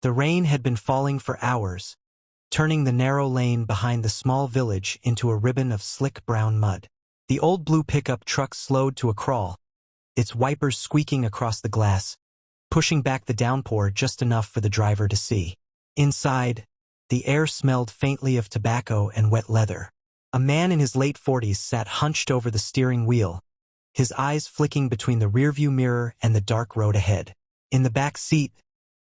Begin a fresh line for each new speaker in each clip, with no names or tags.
The rain had been falling for hours, turning the narrow lane behind the small village into a ribbon of slick brown mud. The old blue pickup truck slowed to a crawl, its wipers squeaking across the glass, pushing back the downpour just enough for the driver to see. Inside, the air smelled faintly of tobacco and wet leather. A man in his late 40s sat hunched over the steering wheel, his eyes flicking between the rearview mirror and the dark road ahead. In the back seat,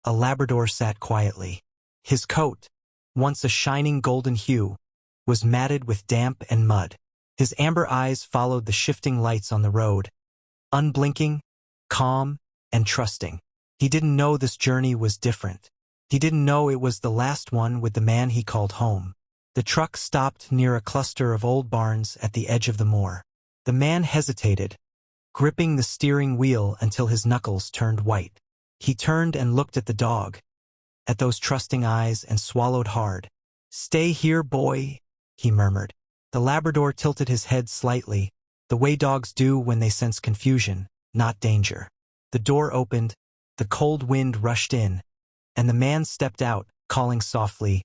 a Labrador sat quietly. His coat, once a shining golden hue, was matted with damp and mud. His amber eyes followed the shifting lights on the road, unblinking, calm, and trusting. He didn't know this journey was different. He didn't know it was the last one with the man he called home. The truck stopped near a cluster of old barns at the edge of the moor. The man hesitated, gripping the steering wheel until his knuckles turned white. He turned and looked at the dog, at those trusting eyes, and swallowed hard. "Stay here, boy," he murmured. The Labrador tilted his head slightly, the way dogs do when they sense confusion, not danger. The door opened, the cold wind rushed in, and the man stepped out, calling softly,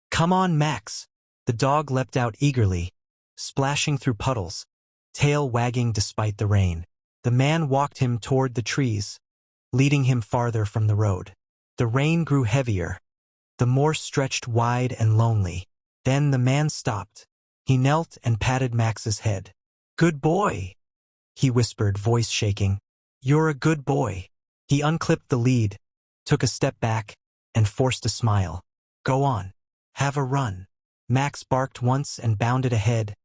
"Come on, Max." The dog leapt out eagerly, splashing through puddles, tail wagging despite the rain. The man walked him toward the trees, leading him farther from the road. The rain grew heavier. The moor stretched wide and lonely. Then the man stopped. He knelt and patted Max's head. "Good boy," he whispered, voice shaking. "You're a good boy." He unclipped the lead, took a step back, and forced a smile. "Go on. Have a run." Max barked once and bounded ahead,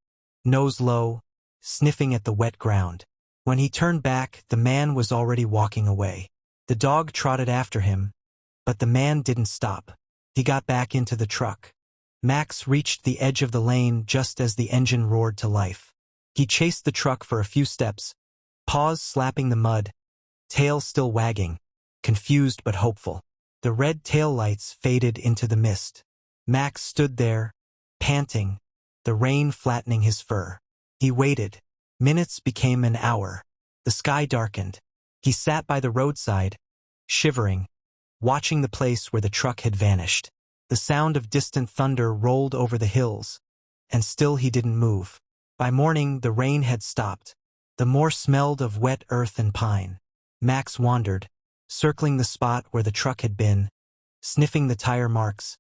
nose low, sniffing at the wet ground. When he turned back, the man was already walking away. The dog trotted after him, but the man didn't stop. He got back into the truck. Max reached the edge of the lane just as the engine roared to life. He chased the truck for a few steps, paws slapping the mud, tail still wagging, confused but hopeful. The red taillights faded into the mist. Max stood there, panting, the rain flattening his fur. He waited. Minutes became an hour. The sky darkened. He sat by the roadside, shivering, watching the place where the truck had vanished. The sound of distant thunder rolled over the hills, and still he didn't move. By morning, the rain had stopped. The moor smelled of wet earth and pine. Max wandered, circling the spot where the truck had been, sniffing the tire marks,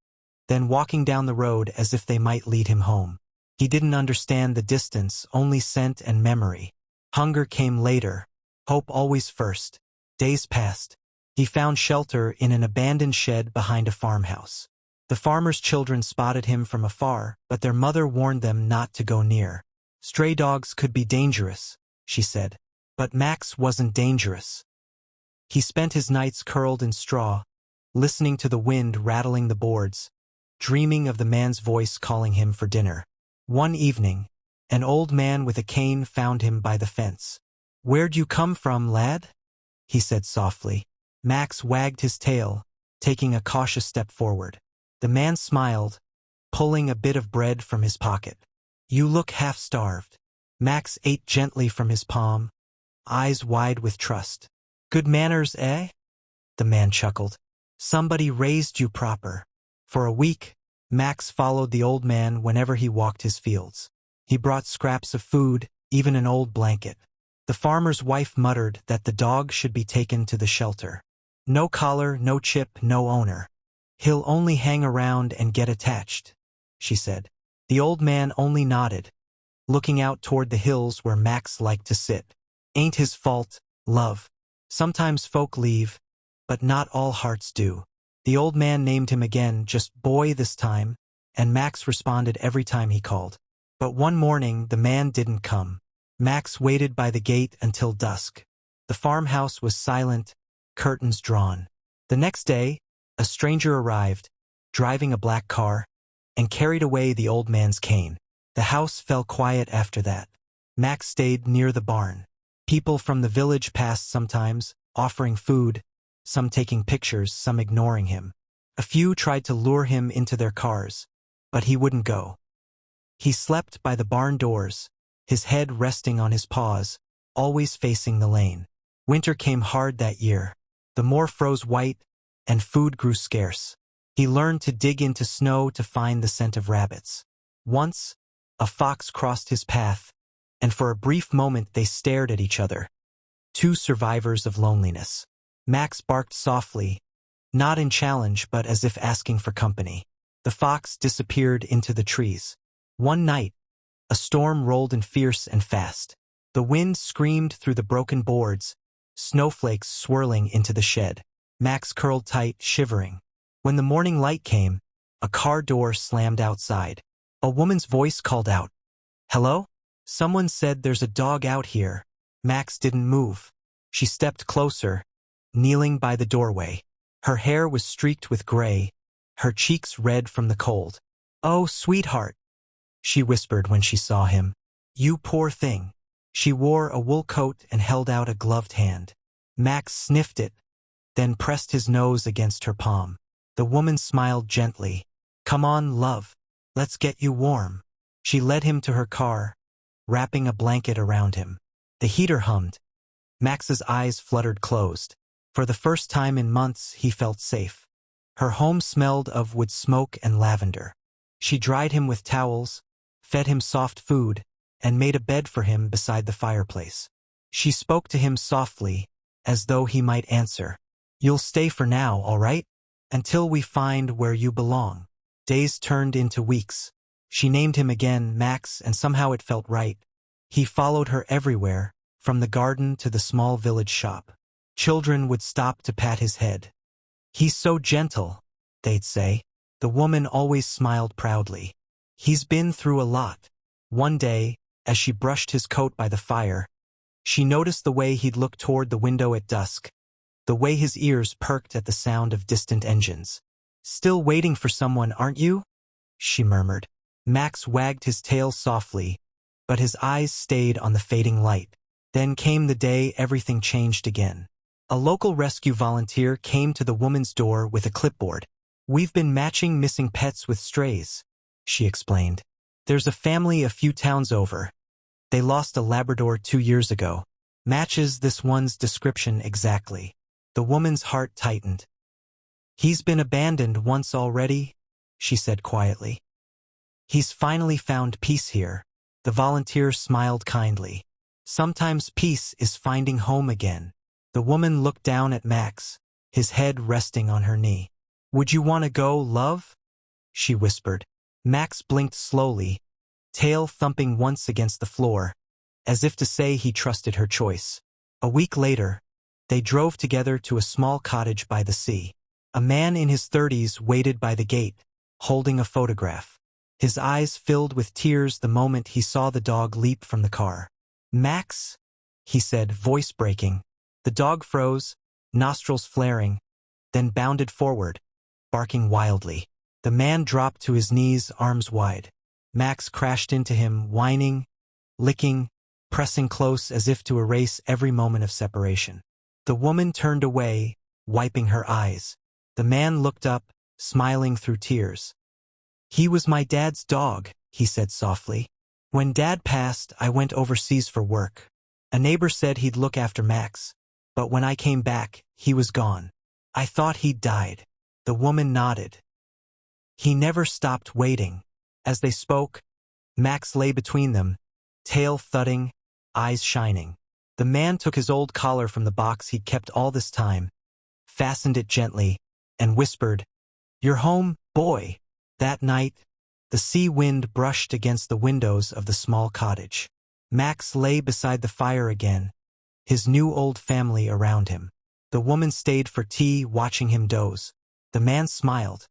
then walking down the road as if they might lead him home. He didn't understand the distance, only scent and memory. Hunger came later, hope always first. Days passed. He found shelter in an abandoned shed behind a farmhouse. The farmer's children spotted him from afar, but their mother warned them not to go near. "Stray dogs could be dangerous," she said. But Max wasn't dangerous. He spent his nights curled in straw, listening to the wind rattling the boards, dreaming of the man's voice calling him for dinner. One evening, an old man with a cane found him by the fence. "Where'd you come from, lad?" he said softly. Max wagged his tail, taking a cautious step forward. The man smiled, pulling a bit of bread from his pocket. "You look half-starved." Max ate gently from his palm, eyes wide with trust. "Good manners, eh?" the man chuckled. "Somebody raised you proper." For a week, Max followed the old man whenever he walked his fields. He brought scraps of food, even an old blanket. The farmer's wife muttered that the dog should be taken to the shelter. "No collar, no chip, no owner. He'll only hang around and get attached," she said. The old man only nodded, looking out toward the hills where Max liked to sit. "Ain't his fault, love. Sometimes folk leave, but not all hearts do." The old man named him again, just boy this time, and Max responded every time he called. But one morning, the man didn't come. Max waited by the gate until dusk. The farmhouse was silent, curtains drawn. The next day, a stranger arrived, driving a black car, and carried away the old man's cane. The house fell quiet after that. Max stayed near the barn. People from the village passed sometimes, offering food, some taking pictures, some ignoring him. A few tried to lure him into their cars, but he wouldn't go. He slept by the barn doors, his head resting on his paws, always facing the lane. Winter came hard that year. The moor froze white, and food grew scarce. He learned to dig into snow to find the scent of rabbits. Once, a fox crossed his path, and for a brief moment they stared at each other. Two survivors of loneliness. Max barked softly, not in challenge but as if asking for company. The fox disappeared into the trees. One night, a storm rolled in fierce and fast. The wind screamed through the broken boards, snowflakes swirling into the shed. Max curled tight, shivering. When the morning light came, a car door slammed outside. A woman's voice called out, "Hello?" Someone said there's a dog out here. Max didn't move. She stepped closer, kneeling by the doorway. Her hair was streaked with gray, her cheeks red from the cold. "Oh, sweetheart," she whispered when she saw him. "You poor thing." She wore a wool coat and held out a gloved hand. Max sniffed it, then pressed his nose against her palm. The woman smiled gently. "Come on, love. Let's get you warm." She led him to her car, wrapping a blanket around him. The heater hummed. Max's eyes fluttered closed. For the first time in months, he felt safe. Her home smelled of wood smoke and lavender. She dried him with towels, fed him soft food, and made a bed for him beside the fireplace. She spoke to him softly, as though he might answer. "You'll stay for now, all right? Until we find where you belong." Days turned into weeks. She named him again Max, and somehow it felt right. He followed her everywhere, from the garden to the small village shop. Children would stop to pat his head. "He's so gentle," they'd say. The woman always smiled proudly. "He's been through a lot." One day, as she brushed his coat by the fire, she noticed the way he'd look toward the window at dusk, the way his ears perked at the sound of distant engines. "Still waiting for someone, aren't you?" she murmured. Max wagged his tail softly, but his eyes stayed on the fading light. Then came the day everything changed again. A local rescue volunteer came to the woman's door with a clipboard. "We've been matching missing pets with strays," she explained. "There's a family a few towns over. They lost a Labrador 2 years ago. Matches this one's description exactly." The woman's heart tightened. "He's been abandoned once already," she said quietly. "He's finally found peace here." The volunteer smiled kindly. "Sometimes peace is finding home again." The woman looked down at Max, his head resting on her knee. "Would you want to go, love?" she whispered. Max blinked slowly, tail thumping once against the floor, as if to say he trusted her choice. A week later, they drove together to a small cottage by the sea. A man in his 30s waited by the gate, holding a photograph. His eyes filled with tears the moment he saw the dog leap from the car. "Max?" he said, voice breaking. The dog froze, nostrils flaring, then bounded forward, barking wildly. The man dropped to his knees, arms wide. Max crashed into him, whining, licking, pressing close as if to erase every moment of separation. The woman turned away, wiping her eyes. The man looked up, smiling through tears. "He was my dad's dog," he said softly. "When Dad passed, I went overseas for work. A neighbor said he'd look after Max, but when I came back, he was gone. I thought he'd died." The woman nodded. "He never stopped waiting." As they spoke, Max lay between them, tail thudding, eyes shining. The man took his old collar from the box he'd kept all this time, fastened it gently, and whispered, "You're home, boy." That night, the sea wind brushed against the windows of the small cottage. Max lay beside the fire again, his new old family around him. The woman stayed for tea, watching him doze. The man smiled.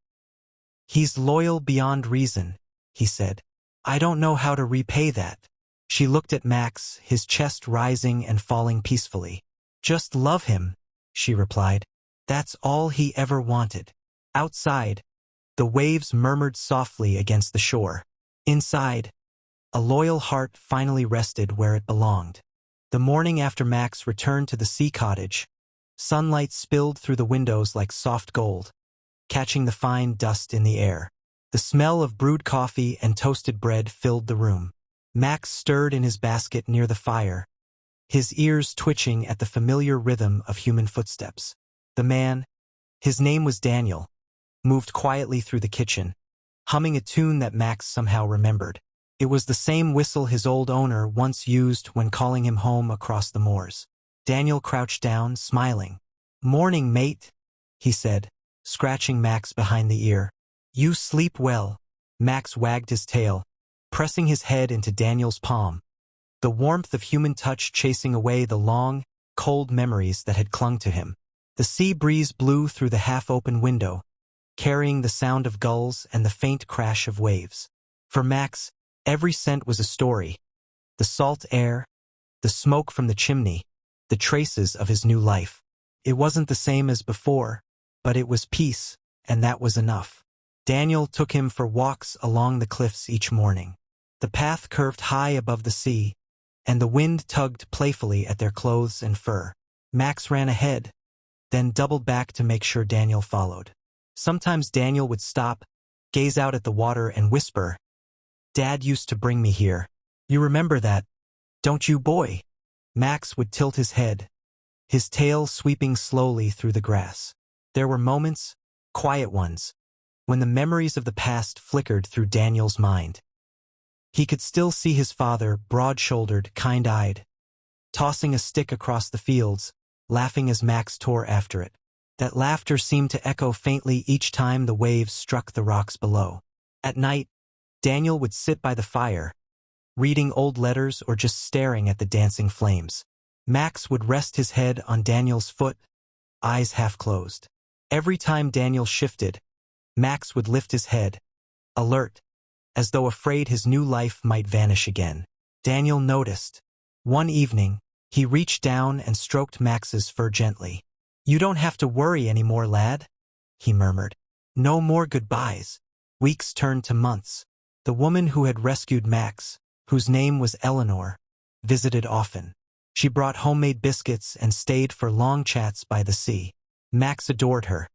"He's loyal beyond reason," he said. "I don't know how to repay that." She looked at Max, his chest rising and falling peacefully. "Just love him," she replied. "That's all he ever wanted." Outside, the waves murmured softly against the shore. Inside, a loyal heart finally rested where it belonged. The morning after Max returned to the sea cottage, sunlight spilled through the windows like soft gold, catching the fine dust in the air. The smell of brewed coffee and toasted bread filled the room. Max stirred in his basket near the fire, his ears twitching at the familiar rhythm of human footsteps. The man, His name was Daniel, moved quietly through the kitchen, humming a tune that Max somehow remembered. It was the same whistle his old owner once used when calling him home across the moors. Daniel crouched down, smiling. "Morning, mate," he said, scratching Max behind the ear. "You sleep well." Max wagged his tail, pressing his head into Daniel's palm, the warmth of human touch chasing away the long, cold memories that had clung to him. The sea breeze blew through the half-open window, carrying the sound of gulls and the faint crash of waves. For Max, every scent was a story. The salt air, the smoke from the chimney, the traces of his new life. It wasn't the same as before, but it was peace, and that was enough. Daniel took him for walks along the cliffs each morning. The path curved high above the sea, and the wind tugged playfully at their clothes and fur. Max ran ahead, then doubled back to make sure Daniel followed. Sometimes Daniel would stop, gaze out at the water and whisper, "Dad used to bring me here. You remember that, don't you, boy?" Max would tilt his head, his tail sweeping slowly through the grass. There were moments, quiet ones, when the memories of the past flickered through Daniel's mind. He could still see his father, broad-shouldered, kind-eyed, tossing a stick across the fields, laughing as Max tore after it. That laughter seemed to echo faintly each time the waves struck the rocks below. At night, Daniel would sit by the fire, reading old letters or just staring at the dancing flames. Max would rest his head on Daniel's foot, eyes half closed. Every time Daniel shifted, Max would lift his head, alert, as though afraid his new life might vanish again. Daniel noticed. One evening, he reached down and stroked Max's fur gently. "You don't have to worry anymore, lad," he murmured. "No more goodbyes." Weeks turned to months. The woman who had rescued Max, whose name was Eleanor, visited often. She brought homemade biscuits and stayed for long chats by the sea. Max adored her.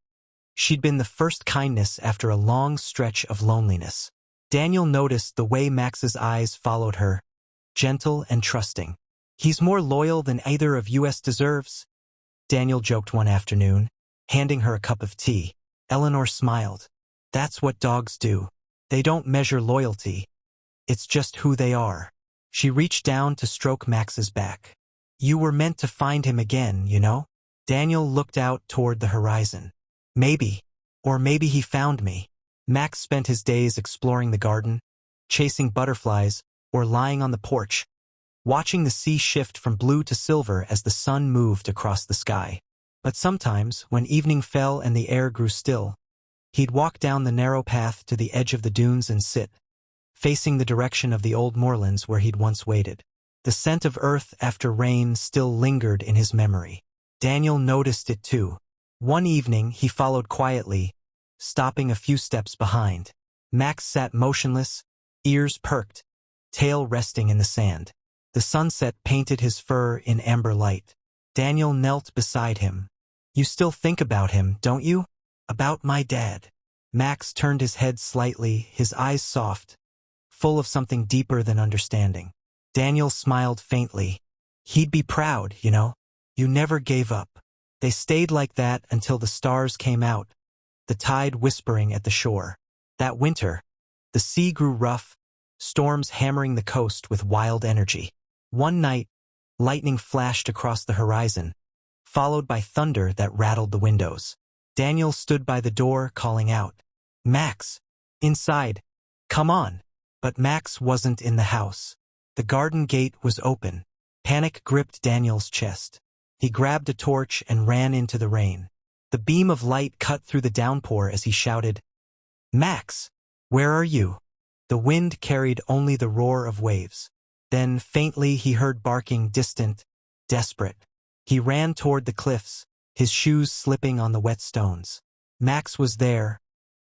She'd been the first kindness after a long stretch of loneliness. Daniel noticed the way Max's eyes followed her, gentle and trusting. "He's more loyal than either of us deserves," Daniel joked one afternoon, handing her a cup of tea. Eleanor smiled. "That's what dogs do. They don't measure loyalty. It's just who they are." She reached down to stroke Max's back. "You were meant to find him again, you know?" Daniel looked out toward the horizon. "Maybe. Or maybe he found me." Max spent his days exploring the garden, chasing butterflies, or lying on the porch, watching the sea shift from blue to silver as the sun moved across the sky. But sometimes, when evening fell and the air grew still, he'd walk down the narrow path to the edge of the dunes and sit, facing the direction of the old moorlands where he'd once waited. The scent of earth after rain still lingered in his memory. Daniel noticed it too. One evening, he followed quietly, stopping a few steps behind. Max sat motionless, ears perked, tail resting in the sand. The sunset painted his fur in amber light. Daniel knelt beside him. "You still think about him, don't you? About my dad?" Max turned his head slightly, his eyes soft, full of something deeper than understanding. Daniel smiled faintly. "He'd be proud, you know. You never gave up." They stayed like that until the stars came out, the tide whispering at the shore. That winter, the sea grew rough, storms hammering the coast with wild energy. One night, lightning flashed across the horizon, followed by thunder that rattled the windows. Daniel stood by the door, calling out, "Max! Inside! Come on!" But Max wasn't in the house. The garden gate was open. Panic gripped Daniel's chest. He grabbed a torch and ran into the rain. The beam of light cut through the downpour as he shouted, "Max! Where are you?" The wind carried only the roar of waves. Then, faintly, he heard barking, distant, desperate. He ran toward the cliffs, his shoes slipping on the wet stones. Max was there,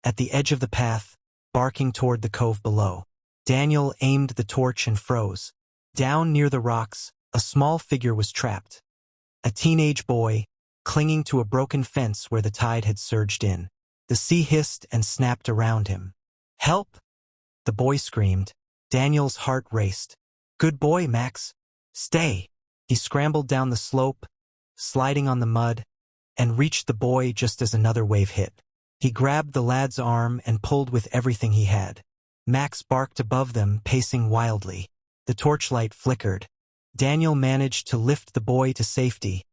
at the edge of the path, barking toward the cove below. Daniel aimed the torch and froze. Down near the rocks, a small figure was trapped. A teenage boy, clinging to a broken fence where the tide had surged in. The sea hissed and snapped around him. "Help!" the boy screamed. Daniel's heart raced. "Good boy, Max. Stay." He scrambled down the slope, sliding on the mud, and reached the boy just as another wave hit. He grabbed the lad's arm and pulled with everything he had. Max barked above them, pacing wildly. The torchlight flickered. Daniel managed to lift the boy to safety,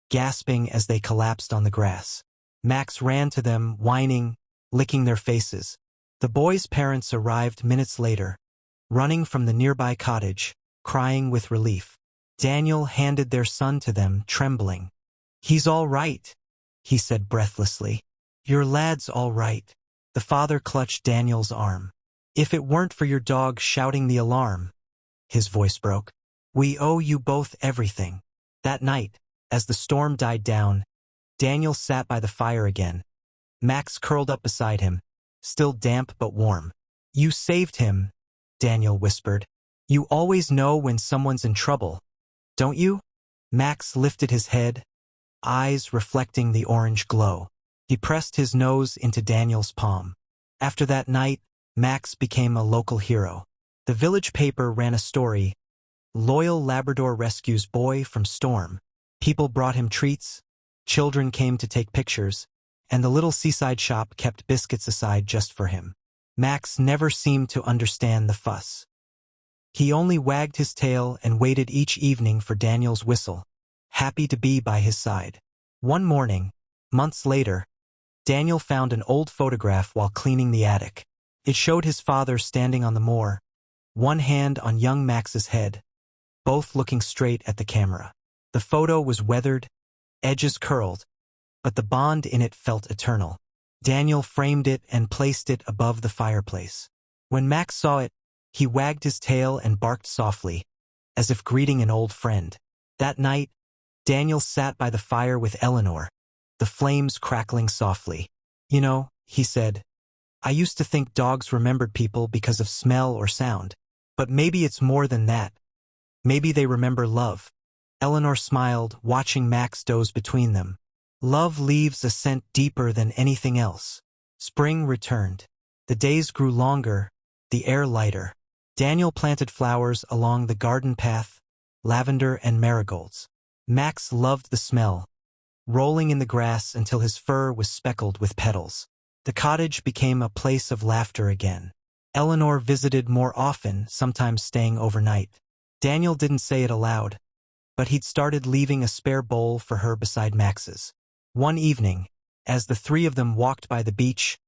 gasping as they collapsed on the grass. Max ran to them, whining, licking their faces. The boy's parents arrived minutes later, running from the nearby cottage, crying with relief. Daniel handed their son to them, trembling. "He's all right," he said breathlessly. "Your lad's all right." The father clutched Daniel's arm. "If it weren't for your dog shouting the alarm," his voice broke, "we owe you both everything." That night, as the storm died down, Daniel sat by the fire again. Max curled up beside him, still damp but warm. "You saved him," Daniel whispered. "You always know when someone's in trouble, don't you?" Max lifted his head, eyes reflecting the orange glow. He pressed his nose into Daniel's palm. After that night, Max became a local hero. The village paper ran a story, "Loyal Labrador rescues boy from storm." People brought him treats, children came to take pictures, and the little seaside shop kept biscuits aside just for him. Max never seemed to understand the fuss. He only wagged his tail and waited each evening for Daniel's whistle, happy to be by his side. One morning, months later, Daniel found an old photograph while cleaning the attic. It showed his father standing on the moor, one hand on young Max's head, both looking straight at the camera. The photo was weathered, edges curled, but the bond in it felt eternal. Daniel framed it and placed it above the fireplace. When Max saw it, he wagged his tail and barked softly, as if greeting an old friend. That night, Daniel sat by the fire with Eleanor, the flames crackling softly. "You know," he said, "I used to think dogs remembered people because of smell or sound. But maybe it's more than that. Maybe they remember love." Eleanor smiled, watching Max doze between them. "Love leaves a scent deeper than anything else." Spring returned. The days grew longer, the air lighter. Daniel planted flowers along the garden path, lavender and marigolds. Max loved the smell, rolling in the grass until his fur was speckled with petals. The cottage became a place of laughter again. Eleanor visited more often, sometimes staying overnight. Daniel didn't say it aloud, but he'd started leaving a spare bowl for her beside Max's. One evening, as the three of them walked by the beach,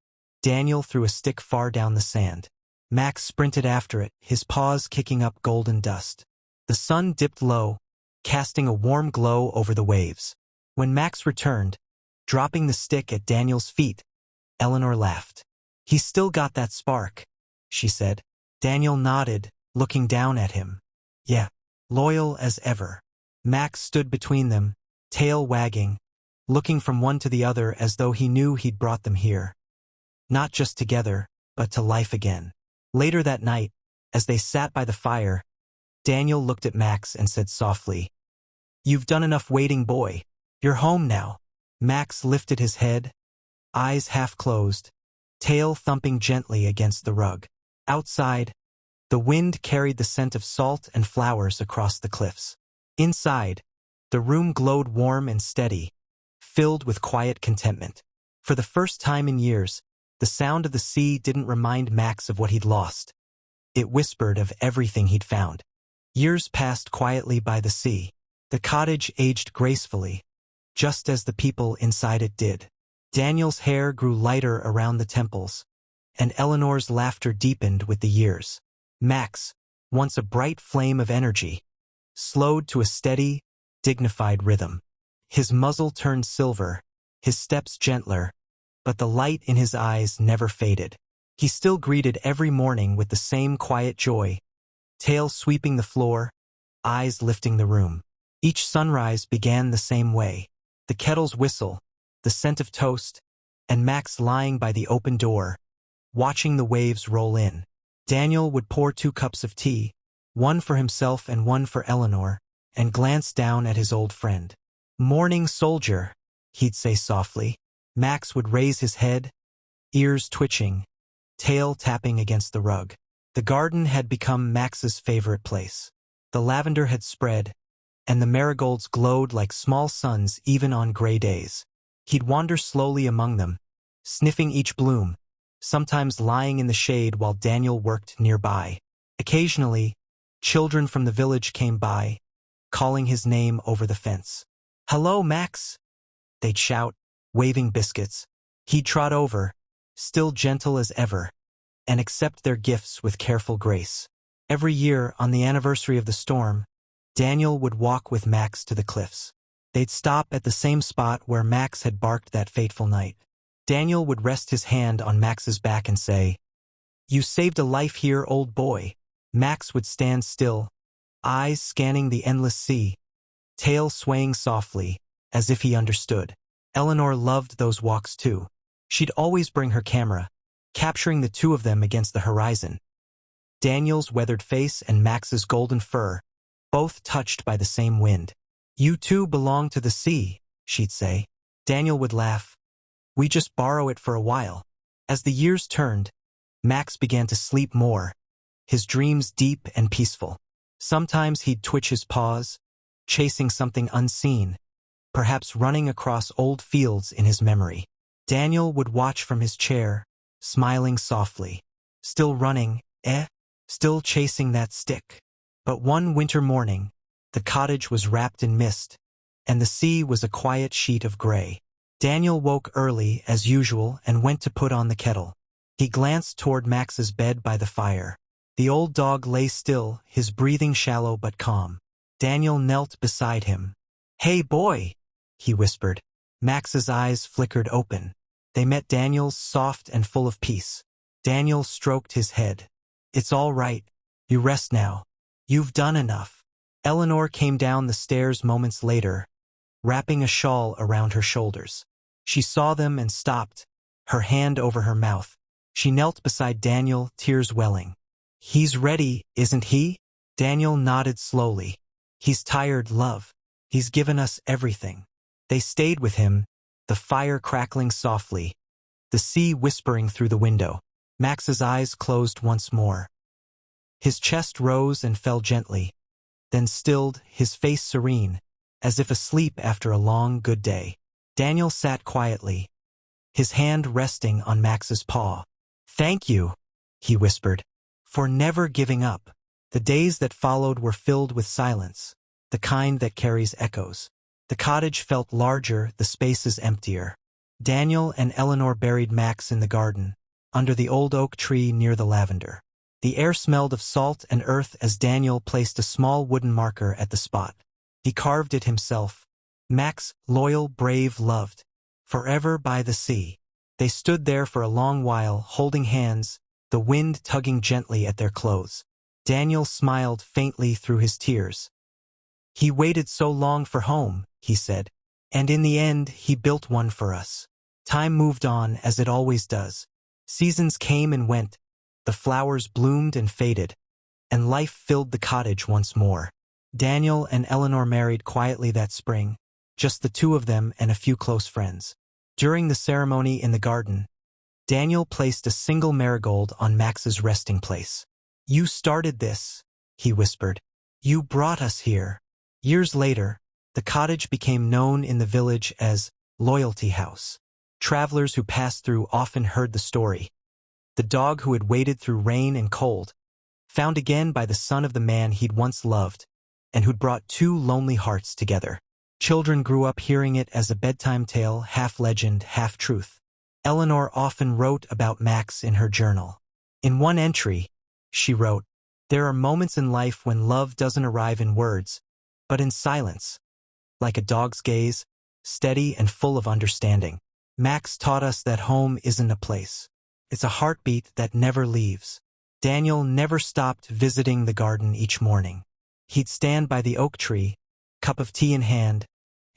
Daniel threw a stick far down the sand. Max sprinted after it, his paws kicking up golden dust. The sun dipped low, casting a warm glow over the waves. When Max returned, dropping the stick at Daniel's feet, Eleanor laughed. "He's still got that spark," she said. Daniel nodded, looking down at him. "Yeah, loyal as ever." Max stood between them, tail wagging, looking from one to the other as though he knew he'd brought them here. Not just together, but to life again. Later that night, as they sat by the fire, Daniel looked at Max and said softly, "You've done enough waiting, boy. You're home now." Max lifted his head, eyes half closed, tail thumping gently against the rug. Outside, the wind carried the scent of salt and flowers across the cliffs. Inside, the room glowed warm and steady, filled with quiet contentment. For the first time in years, the sound of the sea didn't remind Max of what he'd lost. It whispered of everything he'd found. Years passed quietly by the sea. The cottage aged gracefully, just as the people inside it did. Daniel's hair grew lighter around the temples, and Eleanor's laughter deepened with the years. Max, once a bright flame of energy, slowed to a steady, dignified rhythm. His muzzle turned silver, his steps gentler, but the light in his eyes never faded. He still greeted every morning with the same quiet joy, tail sweeping the floor, eyes lifting the room. Each sunrise began the same way. The kettle's whistle, the scent of toast, and Max lying by the open door, watching the waves roll in. Daniel would pour 2 cups of tea, one for himself and one for Eleanor, and glance down at his old friend. "Morning, soldier," he'd say softly. Max would raise his head, ears twitching, tail tapping against the rug. The garden had become Max's favorite place. The lavender had spread, and the marigolds glowed like small suns even on gray days. He'd wander slowly among them, sniffing each bloom, sometimes lying in the shade while Daniel worked nearby. Occasionally, children from the village came by, calling his name over the fence. "Hello, Max," they'd shout, waving biscuits. He'd trot over, still gentle as ever, and accept their gifts with careful grace. Every year, on the anniversary of the storm, Daniel would walk with Max to the cliffs. They'd stop at the same spot where Max had barked that fateful night. Daniel would rest his hand on Max's back and say, "You saved a life here, old boy." Max would stand still, eyes scanning the endless sea, tail swaying softly, as if he understood. Eleanor loved those walks too. She'd always bring her camera, capturing the two of them against the horizon. Daniel's weathered face and Max's golden fur, both touched by the same wind. "You two belong to the sea," she'd say. Daniel would laugh. "We just borrow it for a while." As the years turned, Max began to sleep more, his dreams deep and peaceful. Sometimes he'd twitch his paws, chasing something unseen, perhaps running across old fields in his memory. Daniel would watch from his chair, smiling softly. Still running, still chasing that stick. But one winter morning, the cottage was wrapped in mist, and the sea was a quiet sheet of gray. Daniel woke early, as usual, and went to put on the kettle. He glanced toward Max's bed by the fire. The old dog lay still, his breathing shallow but calm. Daniel knelt beside him. "Hey, boy," he whispered. Max's eyes flickered open. They met Daniel's, soft and full of peace. Daniel stroked his head. "It's all right. You rest now. You've done enough." Eleanor came down the stairs moments later, wrapping a shawl around her shoulders. She saw them and stopped, her hand over her mouth. She knelt beside Daniel, tears welling. "He's ready, isn't he?" Daniel nodded slowly. "He's tired, love. He's given us everything." They stayed with him, the fire crackling softly, the sea whispering through the window. Max's eyes closed once more. His chest rose and fell gently, then stilled, his face serene, as if asleep after a long, good day. Daniel sat quietly, his hand resting on Max's paw. "Thank you," he whispered, "for never giving up." The days that followed were filled with silence, the kind that carries echoes. The cottage felt larger, the spaces emptier. Daniel and Eleanor buried Max in the garden, under the old oak tree near the lavender. The air smelled of salt and earth as Daniel placed a small wooden marker at the spot. He carved it himself. "Max, loyal, brave, loved. Forever by the sea." They stood there for a long while, holding hands, the wind tugging gently at their clothes. Daniel smiled faintly through his tears. "He waited so long for home," he said, "and in the end he built one for us." Time moved on, as it always does. Seasons came and went, the flowers bloomed and faded, and life filled the cottage once more. Daniel and Eleanor married quietly that spring, just the two of them and a few close friends. During the ceremony in the garden, Daniel placed a single marigold on Max's resting place. "You started this," he whispered. "You brought us here." Years later, the cottage became known in the village as Loyalty House. Travelers who passed through often heard the story. The dog who had waded through rain and cold, found again by the son of the man he'd once loved, and who'd brought two lonely hearts together. Children grew up hearing it as a bedtime tale, half legend, half truth. Eleanor often wrote about Max in her journal. In one entry, she wrote, "There are moments in life when love doesn't arrive in words, but in silence, like a dog's gaze, steady and full of understanding." Max taught us that home isn't a place. It's a heartbeat that never leaves. Daniel never stopped visiting the garden each morning. He'd stand by the oak tree, cup of tea in hand,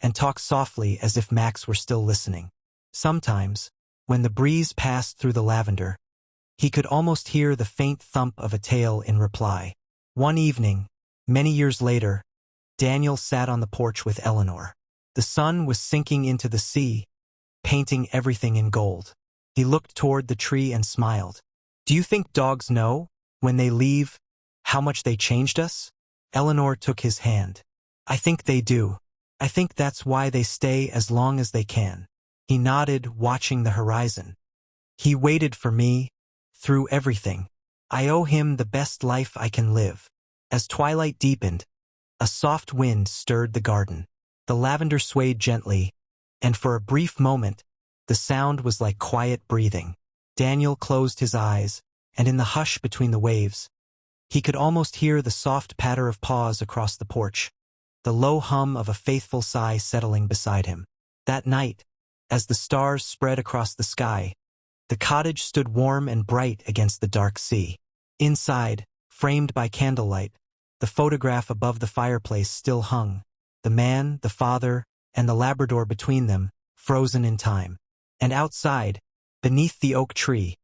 and talk softly as if Max were still listening. Sometimes, when the breeze passed through the lavender, he could almost hear the faint thump of a tail in reply. One evening, many years later, Daniel sat on the porch with Eleanor. The sun was sinking into the sea, painting everything in gold. He looked toward the tree and smiled. "Do you think dogs know, when they leave, how much they changed us?" Eleanor took his hand. "I think they do. I think that's why they stay as long as they can." He nodded, watching the horizon. He waited for me, through everything. I owe him the best life I can live. As twilight deepened, a soft wind stirred the garden. The lavender swayed gently, and for a brief moment, the sound was like quiet breathing. Daniel closed his eyes, and in the hush between the waves, he could almost hear the soft patter of paws across the porch, the low hum of a faithful sigh settling beside him. That night, as the stars spread across the sky, the cottage stood warm and bright against the dark sea. Inside, framed by candlelight, the photograph above the fireplace still hung, the man, the father, and the Labrador between them, frozen in time. And outside, beneath the oak tree,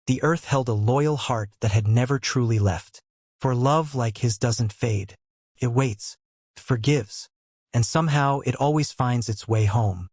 the earth held a loyal heart that had never truly left. For love like his doesn't fade. It waits, forgives, and somehow it always finds its way home.